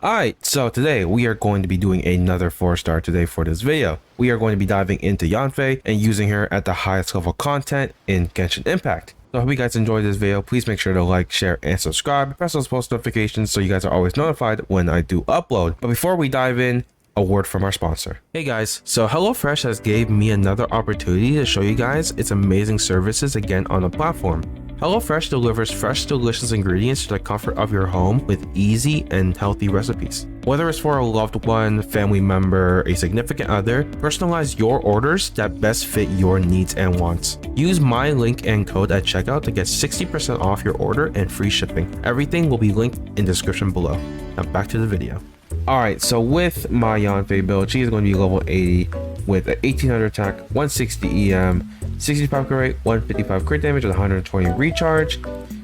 Alright, so today we are going to be doing another 4-star today for this video. We are going to be diving into Yanfei and using her at the highest level content in Genshin Impact. So I hope you guys enjoyed this video. Please make sure to like, share, and subscribe. Press those post notifications so you guys are always notified when I do upload. But before we dive in, a word from our sponsor. Hey guys, so HelloFresh has gave me another opportunity to show you guys its amazing services again on the platform. HelloFresh delivers fresh, delicious ingredients to the comfort of your home with easy and healthy recipes. Whether it's for a loved one, family member, a significant other, personalize your orders that best fit your needs and wants. Use my link and code at checkout to get 60% off your order and free shipping. Everything will be linked in the description below. Now back to the video. Alright, so with my Yanfei build, she is going to be level 80 with an 1800 attack, 160 EM, 65 crit rate, 155 crit damage, with 120 recharge.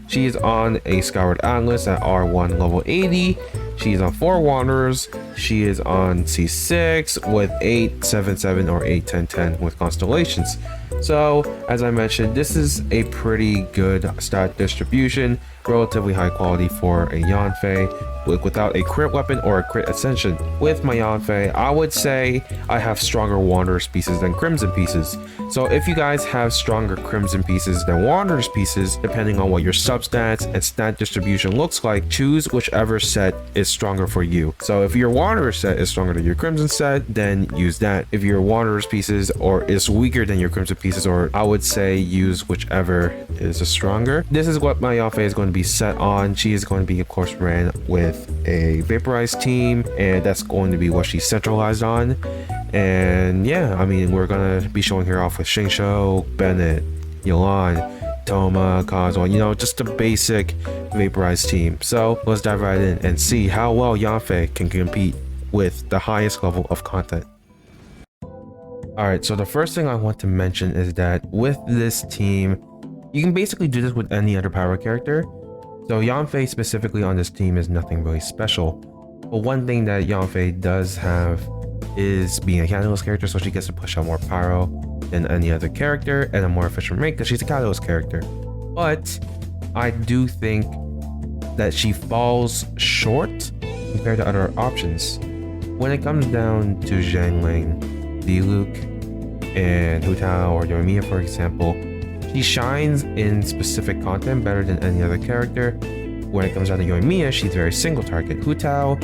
She is on a Scoured Atlas at R1 level 80. She is on 4 Wanderers. She is on C6 with 877 or 81010 with Constellations. So, as I mentioned, this is a pretty good stat distribution, relatively high quality for a Yanfei without a crit weapon or a crit ascension. With my Yanfei, I would say I have stronger Wanderers pieces than Crimson pieces. So if you guys have stronger Crimson pieces than Wanderers pieces, depending on what your substats and stat distribution looks like, choose whichever set is stronger for you. So if your Wanderer set is stronger than your Crimson set, then use that. If your Wanderers pieces or is weaker than your Crimson pieces, or I would say use whichever is stronger. This is what my Yanfei is going to be set on. She is going to be, of course, ran with a vaporized team, and that's going to be what she's centralized on. And yeah, I mean, we're gonna be showing her off with Xingqiu, Bennett, Yelan, Thoma, Kazuha, you know, just the basic vaporized team. So let's dive right in and see how well Yanfei can compete with the highest level of content. Alright, so the first thing I want to mention is that with this team, you can basically do this with any other power character. So Yanfei specifically on this team is nothing really special. But one thing that Yanfei does have is being a Catalyst character, so she gets to push out more pyro than any other character and a more efficient rate because she's a Catalyst character. But I do think that she falls short compared to other options. When it comes down to Xiangling, Diluc, and Hu Tao or Yoimiya, for example, she shines in specific content better than any other character. When it comes down to Yoimiya, she's very single target. Hu Tao,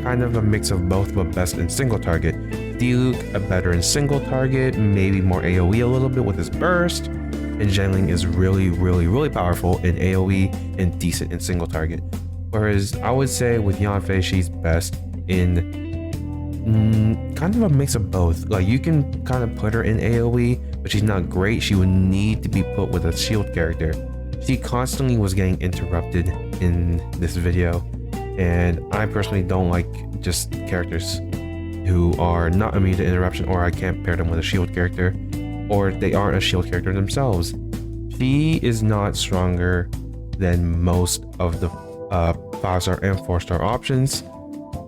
kind of a mix of both, but best in single target. Diluc, a better in single target, maybe more AoE a little bit with his burst. And Xiangling is really powerful in AoE and decent in single target. Whereas I would say with Yanfei, she's best in kind of a mix of both. Like, you can kind of put her in AoE, but she's not great. She would need to be put with a shield character. She constantly was getting interrupted in this video, and I personally don't like just characters who are not immune to interruption, or I can't pair them with a shield character, or they aren't a shield character themselves. She is not stronger than most of the 5-star and 4-star options.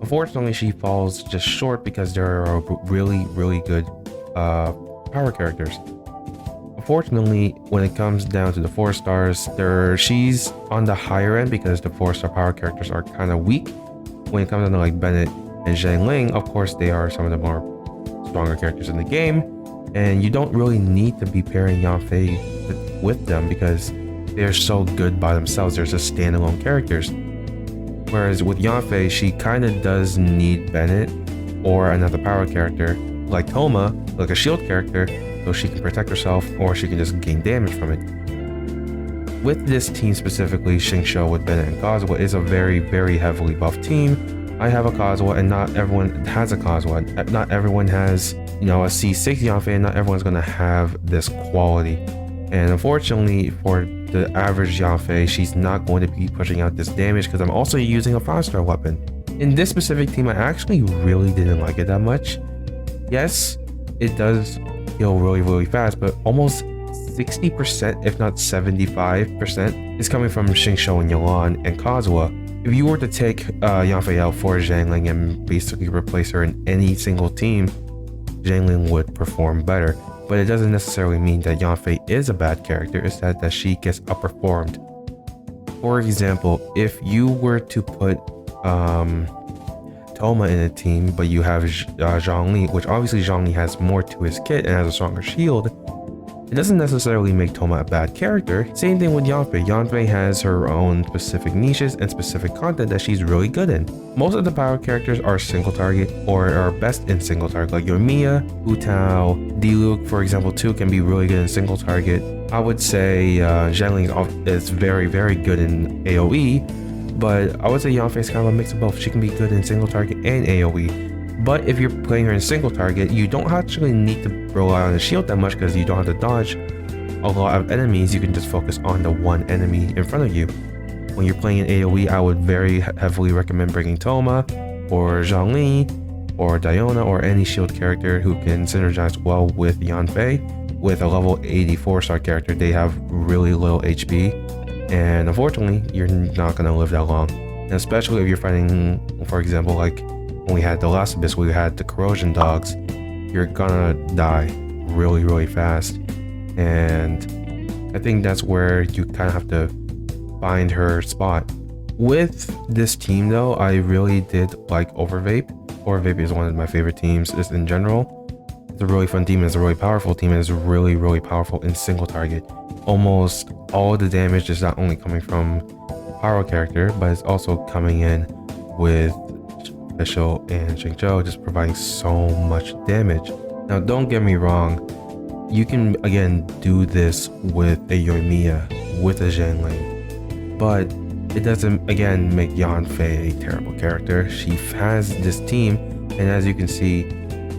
Unfortunately, she falls just short because there are really good power characters. Unfortunately, when it comes down to the 4 stars, she's on the higher end because the 4-star power characters are kind of weak. When it comes down to like Bennett and Xiangling, of course, they are some of the more stronger characters in the game, and you don't really need to be pairing Yanfei with them because they're so good by themselves. They're just standalone characters. Whereas with Yanfei, she kind of does need Bennett or another power character like Thoma, like a shield character, so she can protect herself, or she can just gain damage from it. With this team specifically, Xingqiu with Bennett and Kazuha is a very heavily buffed team. I have a Kazuha, and not everyone has a Kazuha. Not everyone has, you know, a C6 Yanfei, and not everyone's gonna have this quality. And unfortunately for the average Yanfei, she's not going to be pushing out this damage because I'm also using a 5-star weapon. In this specific team, I actually really didn't like it that much. Yes, it does heal really fast, but almost 60%, if not 75%, is coming from Xingqiu and Yelan and Kazuha. If you were to take Yanfei out for Xiangling and basically replace her in any single team, Xiangling would perform better. But it doesn't necessarily mean that Yanfei is a bad character, it's that she gets outperformed. For example, if you were to put Toma in a team, but you have Zhongli, which obviously Zhongli has more to his kit and has a stronger shield, it doesn't necessarily make Toma a bad character. Same thing with Yanfei. Yanfei has her own specific niches and specific content that she's really good in. Most of the power characters are single target or are best in single target, like Yoimiya, Hu Tao, Diluc, for example, too, can be really good in single target. I would say Zhenling is very, very good in AoE, but I would say Yanfei is kind of a mix of both. She can be good in single target and AoE. But if you're playing her in single target, you don't actually need to rely on the shield that much because you don't have to dodge a lot of enemies. You can just focus on the one enemy in front of you. When you're playing in AoE, I would very heavily recommend bringing Toma or Zhongli or Diona or any shield character who can synergize well with Yanfei. With a level 84 star character, they have really low HP, and unfortunately, you're not going to live that long. And especially if you're fighting, for example, like when we had the last abyss, we had the corrosion dogs, you're gonna die really, really fast. And I think that's where you kind of have to find her spot. With this team though, I really did like Overvape. Overvape is one of my favorite teams just in general. It's a really fun team, it's a really powerful team, and it's really, really powerful in single target. Almost all the damage is not only coming from Pyro character, but it's also coming in with Official and Xingqiu, just providing so much damage. Now don't get me wrong, you can again do this with a Yoimiya, with a Zhenling, but it doesn't again make Yanfei a terrible character. She has this team, and as you can see,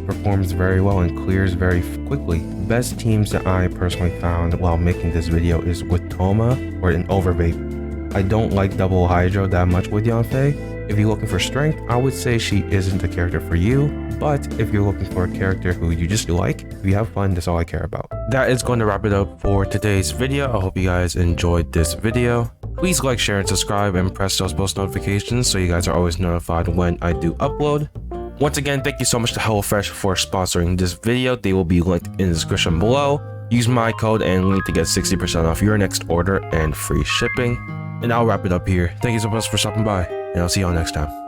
performs very well and clears very quickly. Best teams that I personally found while making this video is with Toma or in Overvape. I don't like double Hydro that much with Yanfei. If you're looking for strength, I would say she isn't the character for you, but if you're looking for a character who you just like, if you have fun, that's all I care about. That is going to wrap it up for today's video. I hope you guys enjoyed this video. Please like, share, and subscribe, and press those post notifications so you guys are always notified when I do upload. Once again, thank you so much to HelloFresh for sponsoring this video. They will be linked in the description below. Use my code and link to get 60% off your next order and free shipping. And I'll wrap it up here. Thank you so much for stopping by, and I'll see y'all next time.